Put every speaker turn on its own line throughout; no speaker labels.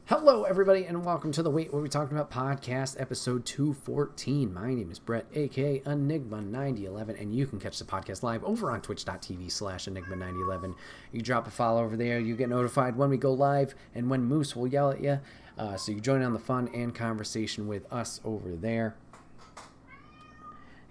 Hello, everybody, and welcome to the Wait What We Talking About podcast, episode 214. My name is Bret, aka Enigma9011, and you can catch the podcast live over on twitch.tv/Enigma9011. You drop a follow over there, you get notified when we go live, and when Moose will yell at you, so you join on the fun and conversation with us over there.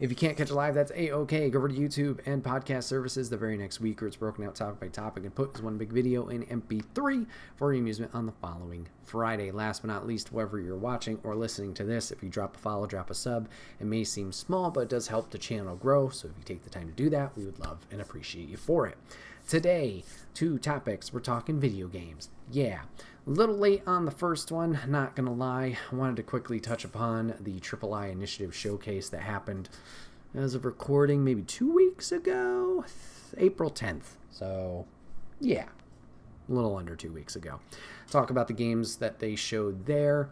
If you can't catch it live, that's A-OK. Go over to YouTube and podcast services the very next week, where it's broken out topic by topic and put as one big video in MP3 for your amusement on the following Friday. Last but not least, wherever you're watching or listening to this, if you drop a follow, drop a sub, it may seem small, but it does help the channel grow. So if you take the time to do that, we would love and appreciate you for it. Today, two topics. We're talking video games. Yeah. A little late on the first one, not gonna lie. I wanted to quickly touch upon the III Initiative showcase that happened as of recording maybe 2 weeks ago, April 10th. So, yeah, a little under 2 weeks ago. Talk about the games that they showed there,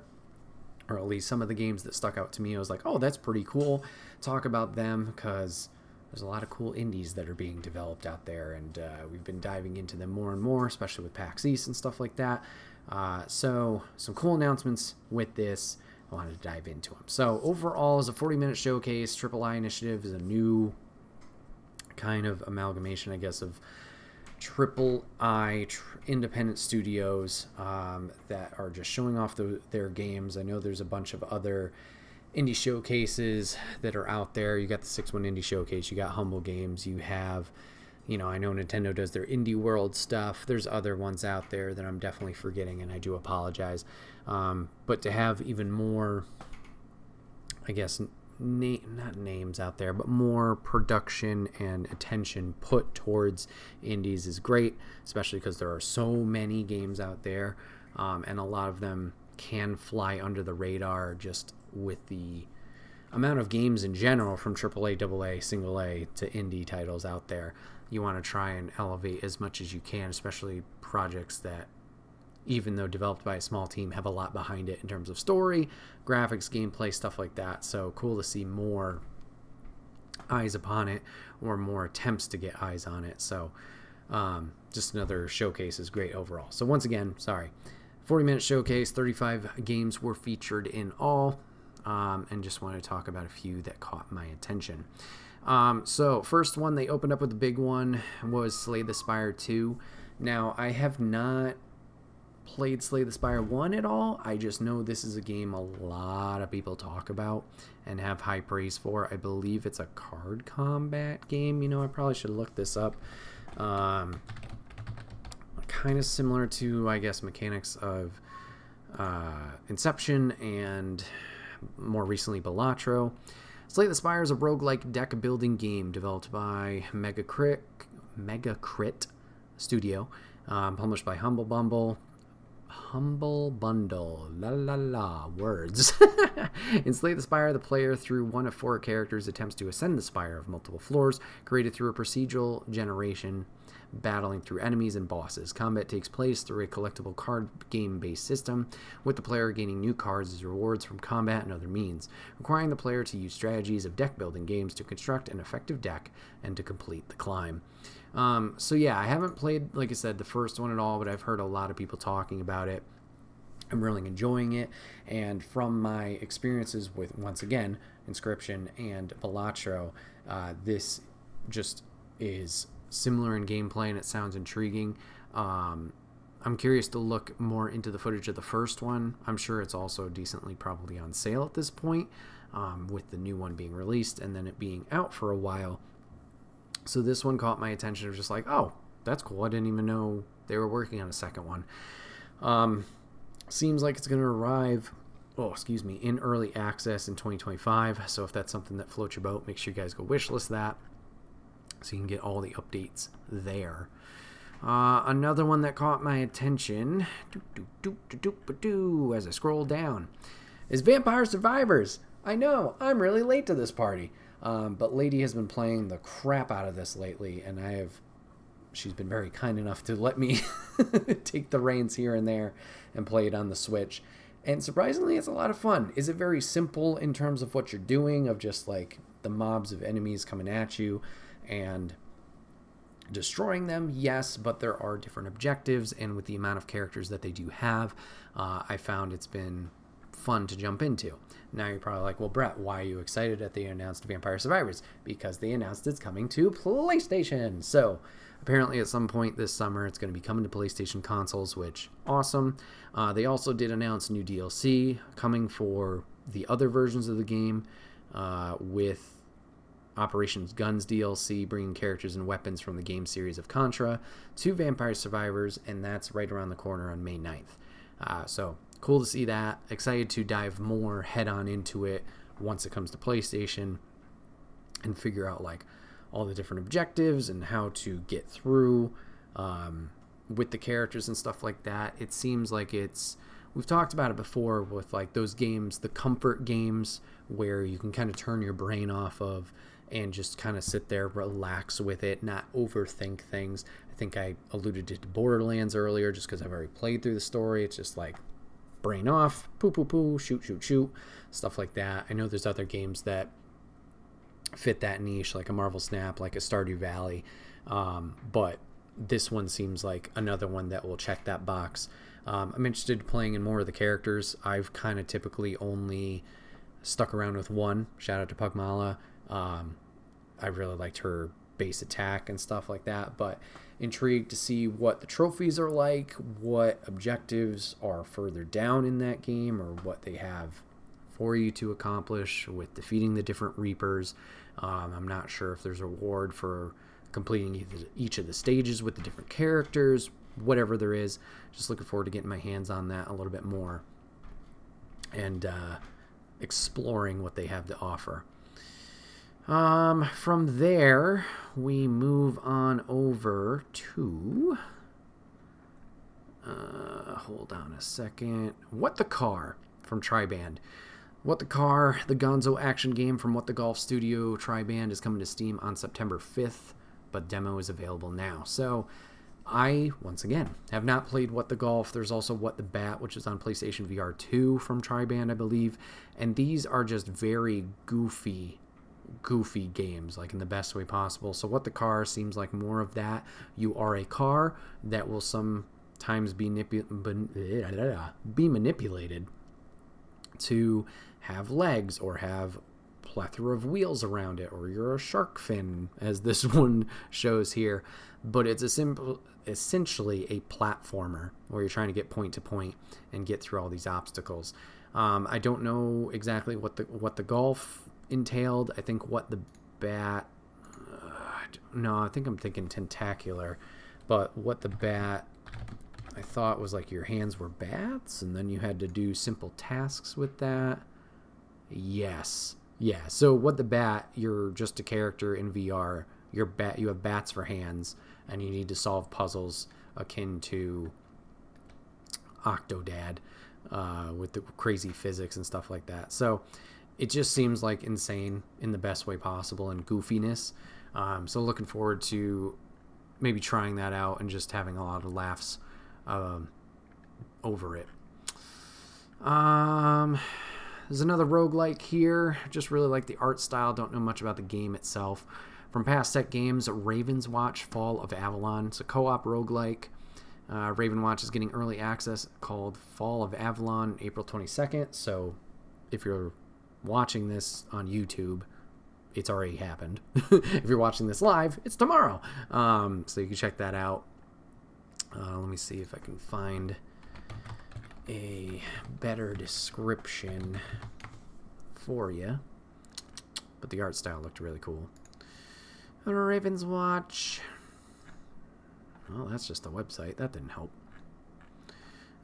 or at least some of the games that stuck out to me. I was like, oh, that's pretty cool. Talk about them because there's a lot of cool indies that are being developed out there, and we've been diving into them more and more, especially with PAX East and stuff like that. So some cool announcements with this. I wanted to dive into them. So overall, as a 40-minute showcase, III Initiative is a new kind of amalgamation, I guess, of III independent studios that are just showing off their games. I know there's a bunch of other indie showcases that are out there. You got the 6-1 Indie Showcase, you got Humble Games, you have, I know Nintendo does their Indie World stuff. There's other ones out there that I'm definitely forgetting, and I do apologize. But to have even more, I guess, not names out there, but more production and attention put towards indies is great, especially because there are so many games out there, and a lot of them can fly under the radar just with the amount of games in general, from AAA, AA, single A to indie titles out there. You want to try and elevate as much as you can, especially projects that, even though developed by a small team, have a lot behind it in terms of story, graphics, gameplay, stuff like that. So cool to see more eyes upon it, or more attempts to get eyes on it. So just another showcase is great overall. So once again, 40-minute showcase, 35 games were featured in all, and just want to talk about a few that caught my attention. So first one, they opened up with the big one, was Slay the Spire 2. Now, I have not played Slay the Spire 1 at all. I just know this is a game a lot of people talk about and have high praise for. I believe it's a card combat game. I probably should look this up. Kind of similar to, I guess, mechanics of Inception and more recently Balatro. Slay the Spire is a roguelike deck-building game developed by Megacrit Studio, published by Humble Bundle, words. In Slay the Spire, the player, through one of 4 characters, attempts to ascend the spire of multiple floors, created through a procedural generation, battling through enemies and bosses. Combat takes place through a collectible card game-based system, with the player gaining new cards as rewards from combat and other means, requiring the player to use strategies of deck-building games to construct an effective deck and to complete the climb. So yeah, I haven't played, like I said, the first one at all, but I've heard a lot of people talking about it. I'm really enjoying it, and from my experiences with, once again, Inscription and Balatro, this just is similar in gameplay, and it sounds intriguing. I'm curious to look more into the footage of the first one. I'm sure it's also decently probably on sale at this point, with the new one being released and then it being out for a while. So this one caught my attention. It was just like, oh, that's cool. I didn't even know they were working on a second one. Seems like it's going to arrive, in early access in 2025. So if that's something that floats your boat, make sure you guys go wishlist that, so you can get all the updates there. Another one that caught my attention, as I scroll down, is Vampire Survivors. I know, I'm really late to this party. But Lady has been playing the crap out of this lately, and she's been very kind enough to let me take the reins here and there and play it on the Switch. And surprisingly, it's a lot of fun. Is it very simple in terms of what you're doing, of just like the mobs of enemies coming at you and destroying them, yes, but there are different objectives, and with the amount of characters that they do have, I found it's been fun to jump into. Now you're probably like, well, Bret, why are you excited that they announced Vampire Survivors? Because they announced it's coming to PlayStation. So apparently at some point this summer it's going to be coming to PlayStation consoles, which awesome. They also did announce new DLC coming for the other versions of the game, with Operations Guns DLC, bringing characters and weapons from the game series of Contra to Vampire Survivors, and that's right around the corner on May 9th. So cool to see that. Excited to dive more head on into it once it comes to PlayStation and figure out like all the different objectives and how to get through with the characters and stuff like that. It seems like we've talked about it before with like those games, the comfort games where you can kind of turn your brain off of and just kind of sit there, relax with it, not overthink things. I think I alluded to Borderlands earlier just because I've already played through the story. It's just like brain off, poo, shoot, stuff like that. I know there's other games that fit that niche, like a Marvel Snap, like a Stardew Valley. But this one seems like another one that will check that box. I'm interested in playing in more of the characters. I've kind of typically only stuck around with one. Shout out to Pugmala. I really liked her base attack and stuff like that, but intrigued to see what the trophies are like, what objectives are further down in that game, or what they have for you to accomplish with defeating the different Reapers. I'm not sure if there's a reward for completing each of the stages with the different characters, whatever there is. Just looking forward to getting my hands on that a little bit more and exploring what they have to offer. From there, we move on over to, hold on a second, What the Car from Triband. What the Car, the Gonzo action game from What the Golf Studio Triband, is coming to Steam on September 5th, but demo is available now. So I, once again, have not played What the Golf. There's also What the Bat, which is on PlayStation VR 2 from Triband, I believe. And these are just very goofy games, like in the best way possible. So What the Car seems like more of that. You are a car that will sometimes be manipulated to have legs or have plethora of wheels around it, or you're a shark fin, as this one shows here. But it's essentially a platformer where you're trying to get point to point and get through all these obstacles. I don't know exactly what the golf entailed. I think What the Bat, no, I think I'm thinking Tentacular, but What the Bat, I thought was like your hands were bats and then you had to do simple tasks with that. Yes. Yeah. So What the Bat, you're just a character in VR. You have bats for hands and you need to solve puzzles akin to Octodad, with the crazy physics and stuff like that. So it just seems like insane in the best way possible and goofiness. So looking forward to maybe trying that out and just having a lot of laughs over it. There's another roguelike here. Just really like the art style. Don't know much about the game itself. From Past Tech Games, Raven's Watch Fall of Avalon. It's a co-op roguelike. Raven Watch is getting early access called Fall of Avalon April 22nd. So if you're watching this on YouTube, it's already happened. If you're watching this live, it's tomorrow. So you can check that out. Let me see if I can find a better description for you. But the art style looked really cool. Raven's Watch. Well, that's just the website. That didn't help.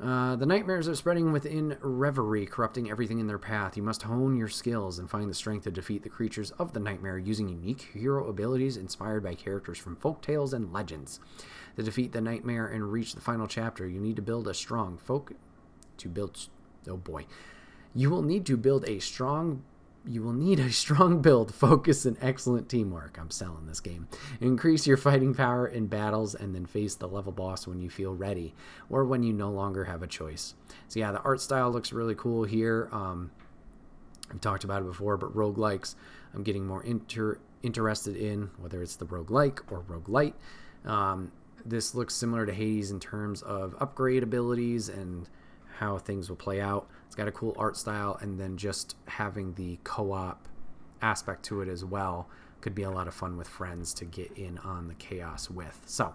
The nightmares are spreading within Reverie, corrupting everything in their path. You must hone your skills and find the strength to defeat the creatures of the nightmare using unique hero abilities inspired by characters from folk tales and legends. To defeat the nightmare and reach the final chapter, you need to build a strong You will need a strong build, focus, and excellent teamwork. I'm selling this game. Increase your fighting power in battles and then face the level boss when you feel ready or when you no longer have a choice. So yeah, the art style looks really cool here. I've talked about it before, but roguelikes I'm getting more interested in, whether it's the roguelike or roguelite. This looks similar to Hades in terms of upgrade abilities and how things will play out. It's got a cool art style, and then just having the co-op aspect to it as well could be a lot of fun with friends to get in on the chaos with. So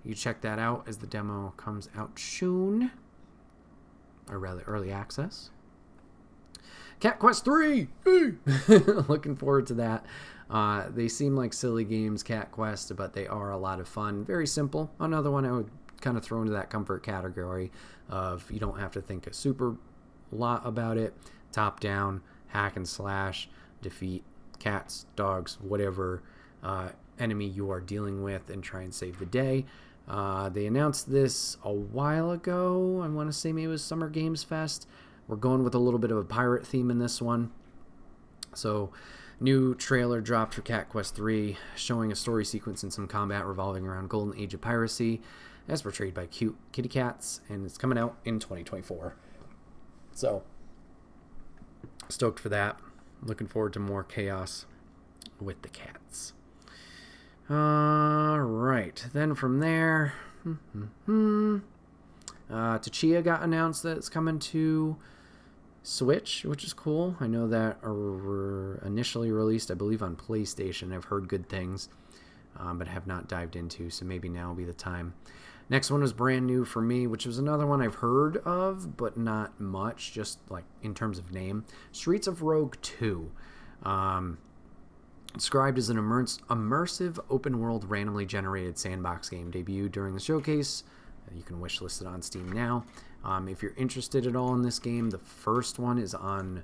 you check that out as the demo comes out soon, or rather early access. Cat Quest 3! Looking forward to that. They seem like silly games, Cat Quest, but they are a lot of fun. Very simple. Another one I would kind of throw into that comfort category of you don't have to think a super lot about it. Top down, hack and slash, defeat cats, dogs, whatever enemy you are dealing with, and try and save the day. They announced this a while ago. I want to say maybe it was Summer Games Fest. We're going with a little bit of a pirate theme in this one. So, new trailer dropped for Cat Quest 3, showing a story sequence and some combat revolving around Golden Age of piracy, as portrayed by cute kitty cats, and it's coming out in 2024. So, stoked for that. Looking forward to more chaos with the cats. Alright, then from there, Tchia got announced that it's coming to Switch, which is cool. I know that were initially released, I believe, on PlayStation. I've heard good things, but have not dived into, so maybe now will be the time. Next one was brand new for me, which was another one I've heard of, but not much, just like in terms of name. Streets of Rogue 2. Described as an immersive open-world randomly generated sandbox game, debuted during the showcase. You can wishlist it on Steam now. If you're interested at all in this game, the first one is on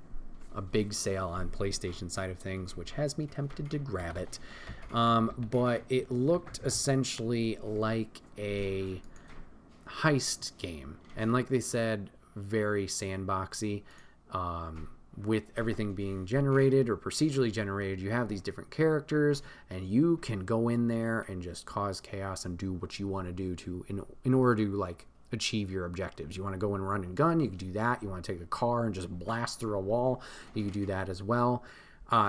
a big sale on PlayStation side of things, which has me tempted to grab it. But it looked essentially like a heist game. And like they said, very sandboxy. With everything being generated or procedurally generated, you have these different characters, and you can go in there and just cause chaos and do what you want to do to in order to like achieve your objectives. You want to go and run and gun, you can do that. You want to take a car and just blast through a wall, you can do that as well.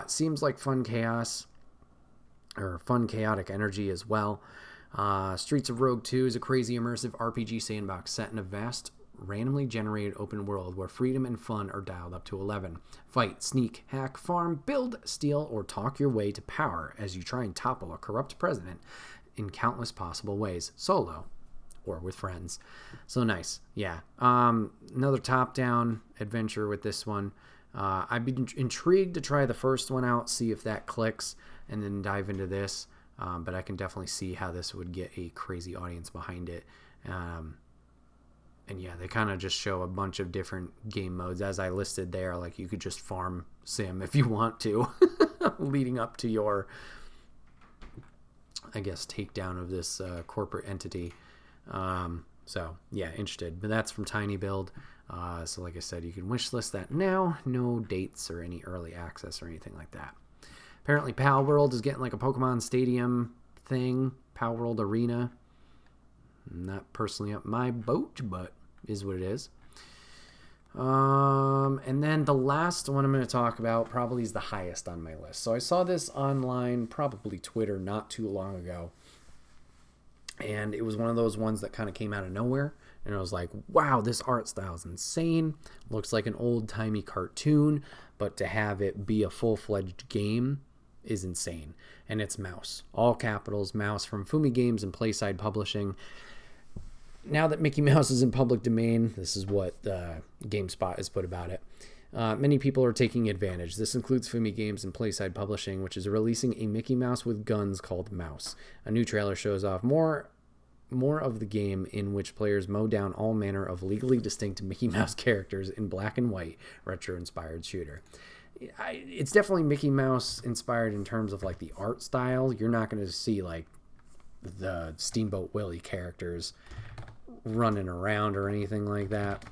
Seems like fun chaos, or fun chaotic energy as well. Streets of Rogue 2 is a crazy immersive RPG sandbox set in a vast randomly generated open world where freedom and fun are dialed up to 11. Fight, sneak, hack, farm, build, steal, or talk your way to power as you try and topple a corrupt president in countless possible ways, solo or with friends. So nice. Yeah. Another top-down adventure with this one. I've been intrigued to try the first one out, see if that clicks, and then dive into this. But I can definitely see how this would get a crazy audience behind it. And yeah, they kind of just show a bunch of different game modes as I listed there. Like you could just farm sim if you want to, leading up to your, I guess, takedown of this corporate entity. So yeah, interested. But that's from Tiny Build. So like I said, you can wishlist that now. No dates or any early access or anything like that. Apparently, Pal World is getting like a Pokemon Stadium thing. Pal World Arena. Not personally up my boat, but is what it is. And then the last one I'm going to talk about probably is the highest on my list. So I saw this online, probably Twitter, not too long ago. And it was one of those ones that kind of came out of nowhere. And I was like, wow, this art style is insane. Looks like an old-timey cartoon, but to have it be a full-fledged game is insane. And it's Mouse. All capitals, Mouse, from Fumi Games and Playside Publishing. Now that Mickey Mouse is in public domain, this is what GameSpot has put about it. Many people are taking advantage. This includes Fumi Games and Playside Publishing, which is releasing a Mickey Mouse with guns called Mouse. A new trailer shows off more of the game, in which players mow down all manner of legally distinct Mickey Mouse characters in black and white retro-inspired shooter. It's definitely Mickey Mouse inspired in terms of like the art style. You're not going to see like the Steamboat Willie characters running around or anything like that.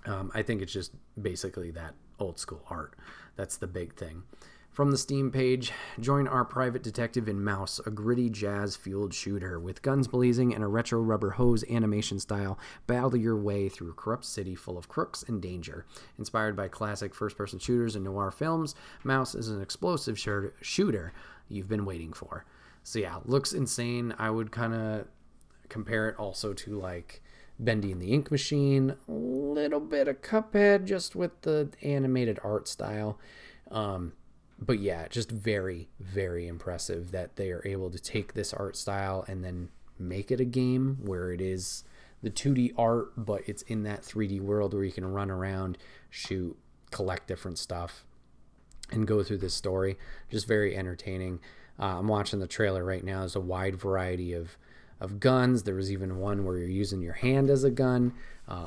I think it's just basically that old school art. That's the big thing. From the Steam page, join our private detective in Mouse, a gritty jazz-fueled shooter with guns blazing and a retro rubber hose animation style. Battle your way through a corrupt city full of crooks and danger. Inspired by classic first-person shooters and noir films, Mouse is an explosive shooter you've been waiting for. So yeah, looks insane. I would kind of compare it also to like Bendy and the Ink Machine, a little bit of Cuphead just with the animated art style. But yeah, just very, very impressive that they are able to take this art style and then make it a game where it is the 2D art, but it's in that 3D world where you can run around, shoot, collect different stuff, and go through this story. Just very entertaining. I'm watching the trailer right now. There's a wide variety of guns. There was even one where you're using your hand as a gun,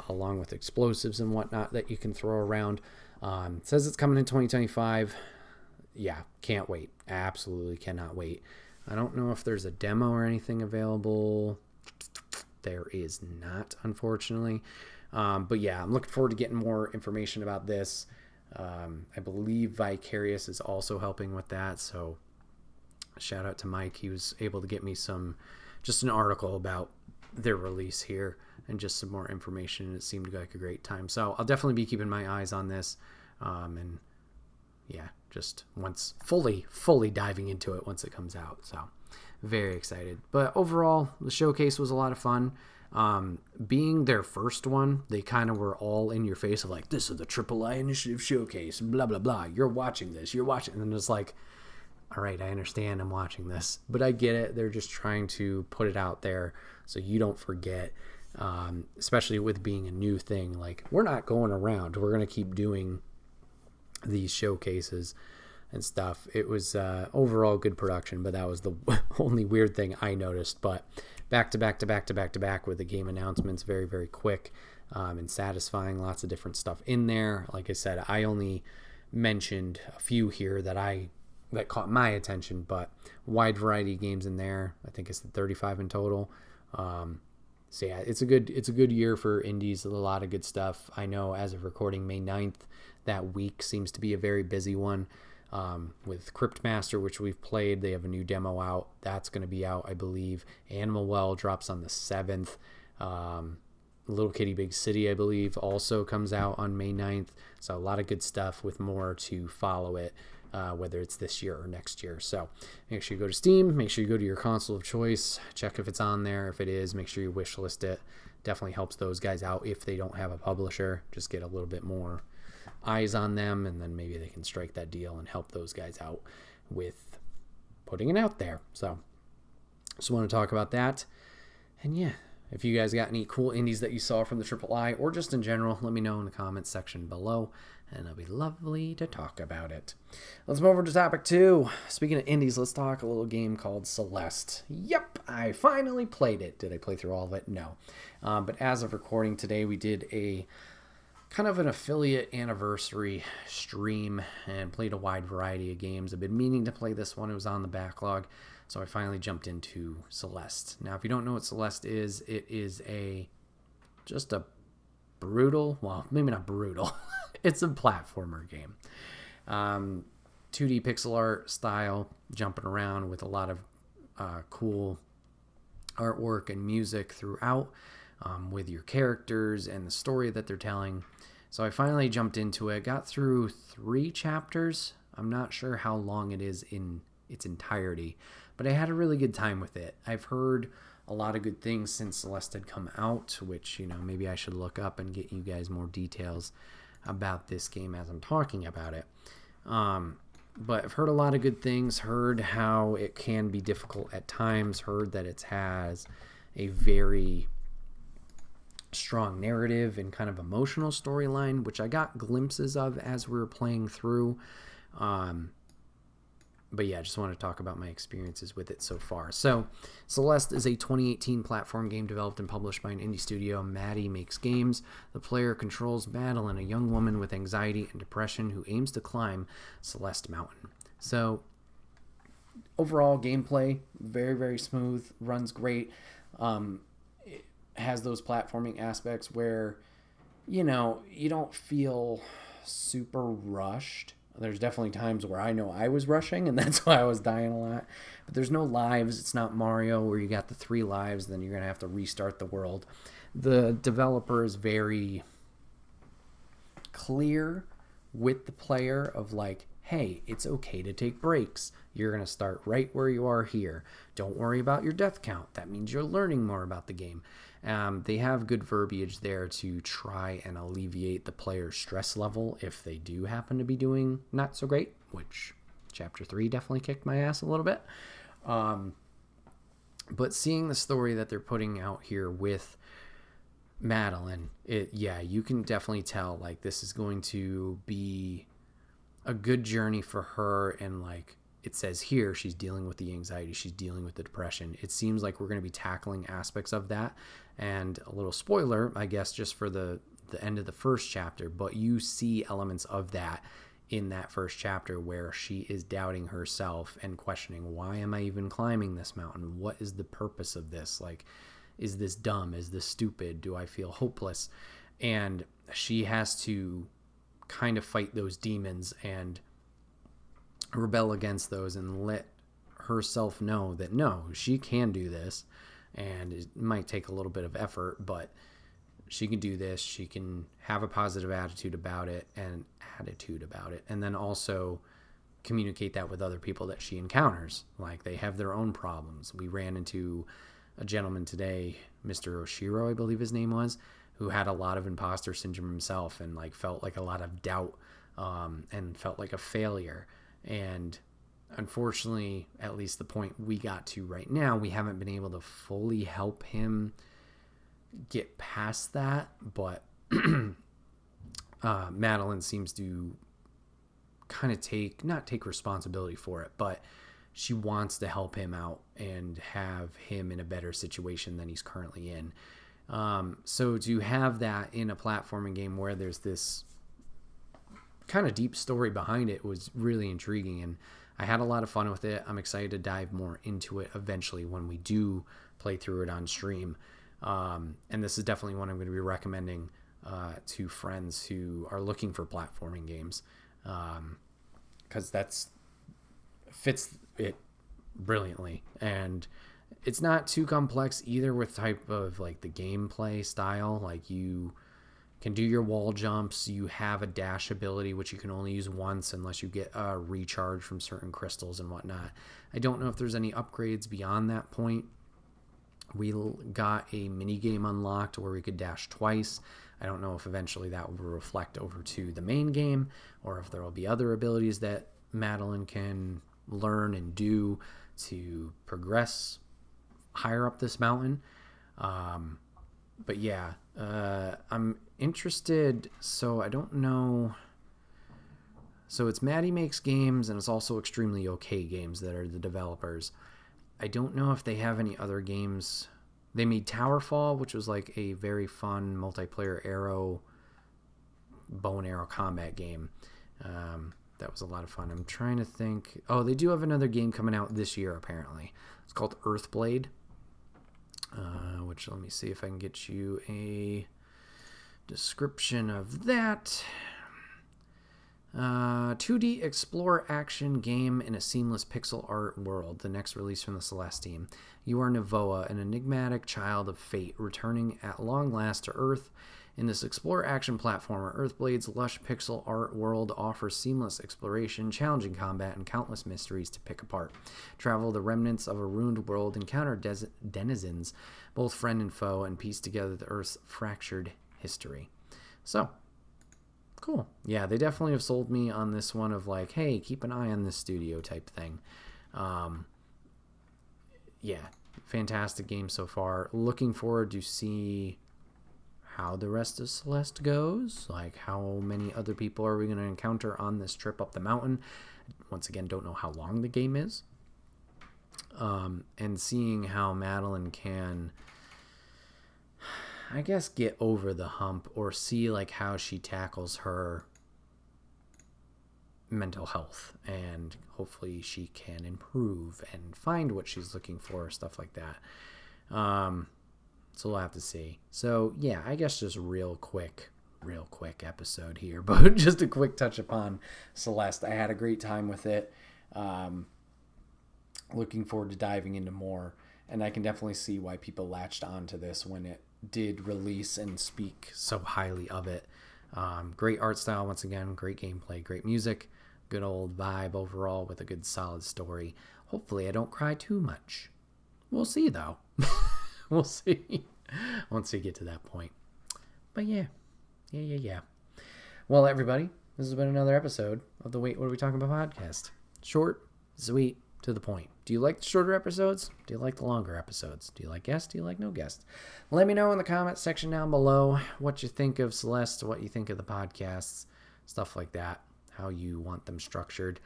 along with explosives and whatnot that you can throw around. It says it's coming in 2025. Yeah, can't wait. Absolutely cannot wait. I don't know if there's a demo or anything available. There is not, unfortunately. But yeah, I'm looking forward to getting more information about this. I believe Vicarious is also helping with that. So shout out to Mike. He was able to get me just an article about their release here and just some more information. It seemed like a great time. So I'll definitely be keeping my eyes on this. And yeah, just once fully diving into it once it comes out. So very excited. But overall, the showcase was a lot of fun. Being their first one, they kind of were all in your face of like, this is the AAA Initiative Showcase, blah, blah, blah. You're watching this. And then it's like, all right, I understand I'm watching this, but I get it. They're just trying to put it out there so you don't forget, especially with being a new thing. Like, we're not going around. We're going to keep doing these showcases and stuff. It was overall good production, but that was the only weird thing I noticed. But back to back with the game announcements, very, very quick and satisfying. Lots of different stuff in there. Like I said, I only mentioned a few here that caught my attention, but wide variety of games in there. I think it's 35 in total. So yeah, it's a good year for indies. A lot of good stuff. I know as of recording May 9th, that week seems to be a very busy one. With Cryptmaster, which we've played, they have a new demo out. That's going to be out, I believe. Animal Well drops on the 7th. Little Kitty Big City, I believe, also comes out on May 9th. So a lot of good stuff with more to follow it, whether it's this year or next year. So make sure you go to Steam. Make sure you go to your console of choice. Check if it's on there. If it is, make sure you wishlist it. Definitely helps those guys out if they don't have a publisher. Just get a little bit more eyes on them, and then maybe they can strike that deal and help those guys out with putting it out there. So just want to talk about that. And yeah, if you guys got any cool indies that you saw from the III or just in general, let me know in the comments section below, and it'll be lovely to talk about it. Let's move over to topic 2. Speaking of indies, let's talk a little game called Celeste. Yep, I finally played it. Did I play through all of it? No. But as of recording today, we did a kind of an affiliate anniversary stream and played a wide variety of games. I've been meaning to play this one. It was on the backlog, so I finally jumped into Celeste. Now, if you don't know what Celeste is, it is just a brutal, well, maybe not brutal. It's a platformer game. 2D pixel art style, jumping around with a lot of cool artwork and music throughout, with your characters and the story that they're telling. So I finally jumped into it, got through 3 chapters. I'm not sure how long it is in its entirety, but I had a really good time with it. I've heard a lot of good things since Celeste had come out, which, maybe I should look up and get you guys more details about this game as I'm talking about it. But I've heard a lot of good things, heard how it can be difficult at times, heard that it has a very strong narrative and kind of emotional storyline, which I got glimpses of as we were playing through. But yeah, I just want to talk about my experiences with it so far. So Celeste is a 2018 platform game developed and published by an indie studio. Maddie Makes Games. The player controls Madeline, a young woman with anxiety and depression who aims to climb Celeste Mountain. So overall gameplay, very, very smooth, runs great. It has those platforming aspects where, you don't feel super rushed. There's definitely times where I know I was rushing, and that's why I was dying a lot. But there's no lives. It's not Mario where you got the 3 lives, then you're going to have to restart the world. The developer is very clear with the player of like, hey, it's okay to take breaks. You're going to start right where you are here. Don't worry about your death count. That means you're learning more about the game. They have good verbiage there to try and alleviate the player's stress level if they do happen to be doing not so great, which Chapter 3 definitely kicked my ass a little bit. But seeing the story that they're putting out here with Madeline, you can definitely tell like this is going to be a good journey for her. And like it says here, she's dealing with the anxiety, she's dealing with the depression. It seems like we're going to be tackling aspects of that. And a little spoiler, I guess, just for the end of the first chapter, but you see elements of that in that first chapter where she is doubting herself and questioning, why am I even climbing this mountain? What is the purpose of this? Like, is this dumb? Is this stupid? Do I feel hopeless? And she has to kind of fight those demons and rebel against those and let herself know that no, she can do this. And it might take a little bit of effort, but she can do this. She can have a positive attitude about it, and then also communicate that with other people that she encounters. Like, they have their own problems. We ran into a gentleman today, Mr. Oshiro, I believe his name was, who had a lot of imposter syndrome himself and like felt like a lot of doubt, and felt like a failure. And unfortunately, at least the point we got to right now, we haven't been able to fully help him get past that, but Madeline seems to kind of not take responsibility for it, but she wants to help him out and have him in a better situation than he's currently in. So to have that in a platforming game where there's this kind of deep story behind it was really intriguing, and I had a lot of fun with it. I'm excited to dive more into it eventually when we do play through it on stream. And this is definitely one I'm going to be recommending to friends who are looking for platforming games, because that's fits it brilliantly, and it's not too complex either with type of like the gameplay style. Like, you can do your wall jumps, you have a dash ability which you can only use once unless you get a recharge from certain crystals and whatnot. I don't know if there's any upgrades beyond that point. We got a mini game unlocked where we could dash twice. I don't know if eventually that will reflect over to the main game, or if there will be other abilities that Madeline can learn and do to progress higher up this mountain. But yeah, I'm interested. So I don't know. So it's Maddie Makes Games, and it's also Extremely OK Games that are the developers. I don't know if they have any other games. They made Towerfall, which was like a very fun multiplayer bow and arrow combat game. That was a lot of fun. I'm trying to think. Oh, they do have another game coming out this year, apparently. It's called Earthblade, which, let me see if I can get you a description of that. 2D explore action game in a seamless pixel art world. The next release from the Celeste team. You are Navoa, an enigmatic child of fate, returning at long last to Earth. In this explore action platformer, Earthblade's lush pixel art world offers seamless exploration, challenging combat, and countless mysteries to pick apart. Travel the remnants of a ruined world, encounter denizens, both friend and foe, and piece together the Earth's fractured history. So, cool. Yeah, they definitely have sold me on this one of like, hey, keep an eye on this studio type thing. Yeah, fantastic game so far. Looking forward to see how the rest of Celeste goes. Like, how many other people are we going to encounter on this trip up the mountain? Once again, don't know how long the game is. And seeing how Madeline can, I guess, get over the hump, or see like how she tackles her mental health, and hopefully she can improve and find what she's looking for, stuff like that. So we'll have to see. So yeah, I guess just real quick episode here, but just a quick touch upon Celeste. I had a great time with it. Looking forward to diving into more, and I can definitely see why people latched onto this when it did release and speak so highly of it. Great art style, once again, great gameplay, great music, good old vibe overall with a good solid story. Hopefully I don't cry too much. We'll see though. We'll see once we get to that point. But yeah. Well, everybody, this has been another episode of the Wait, What Are We Talking About podcast. Short, sweet, to the point. Do you like the shorter episodes? Do you like the longer episodes? Do you like guests? Do you like no guests? Let me know in the comments section down below what you think of Celeste, what you think of the podcasts, stuff like that, how you want them structured.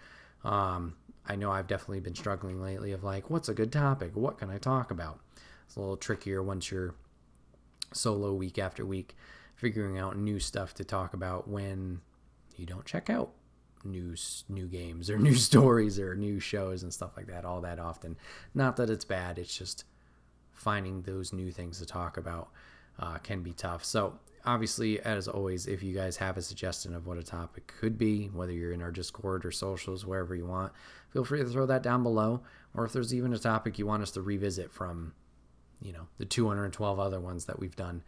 I know I've definitely been struggling lately of like, what's a good topic? What can I talk about? It's a little trickier once you're solo week after week, figuring out new stuff to talk about when you don't check out new games or new stories or new shows and stuff like that all that often. Not that it's bad, it's just finding those new things to talk about can be tough. So obviously, as always, if you guys have a suggestion of what a topic could be, whether you're in our Discord or socials, wherever you want, feel free to throw that down below. Or if there's even a topic you want us to revisit from, the 212 other ones that we've done,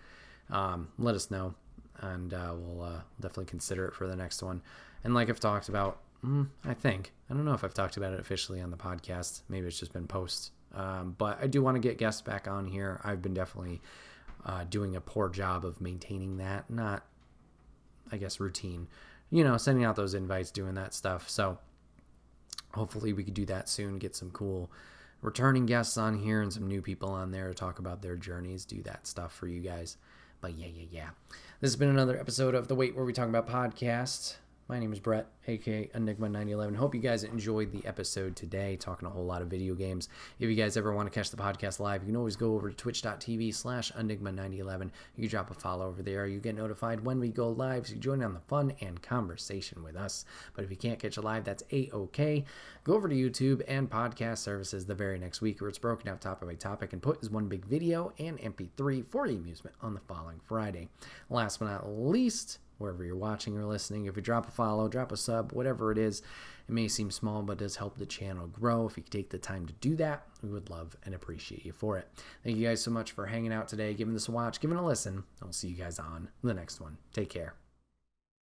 let us know, and we'll definitely consider it for the next one. And like I've talked about, I don't know if I've talked about it officially on the podcast. Maybe it's just been posts. But I do want to get guests back on here. I've been definitely doing a poor job of maintaining that, not, I guess, routine. Sending out those invites, doing that stuff. So hopefully we could do that soon, get some cool returning guests on here and some new people on there to talk about their journeys, do that stuff for you guys. But yeah. This has been another episode of The Wait, Where We Talk About podcast. My name is Bret, aka Enigma911. Hope you guys enjoyed the episode today, talking a whole lot of video games. If you guys ever want to catch the podcast live, you can always go over to twitch.tv/Enigma911. You can drop a follow over there. You get notified when we go live, so you join on the fun and conversation with us. But if you can't catch it live, that's A-OK. Go over to YouTube and podcast services the very next week, where it's broken out topic by topic and put as one big video and MP3 for your amusement on the following Friday. Last but not least, wherever you're watching or listening, if you drop a follow, drop a sub, whatever it is, it may seem small, but it does help the channel grow. If you could take the time to do that, we would love and appreciate you for it. Thank you guys so much for hanging out today, giving this a watch, giving a listen. I'll see you guys on the next one. Take care.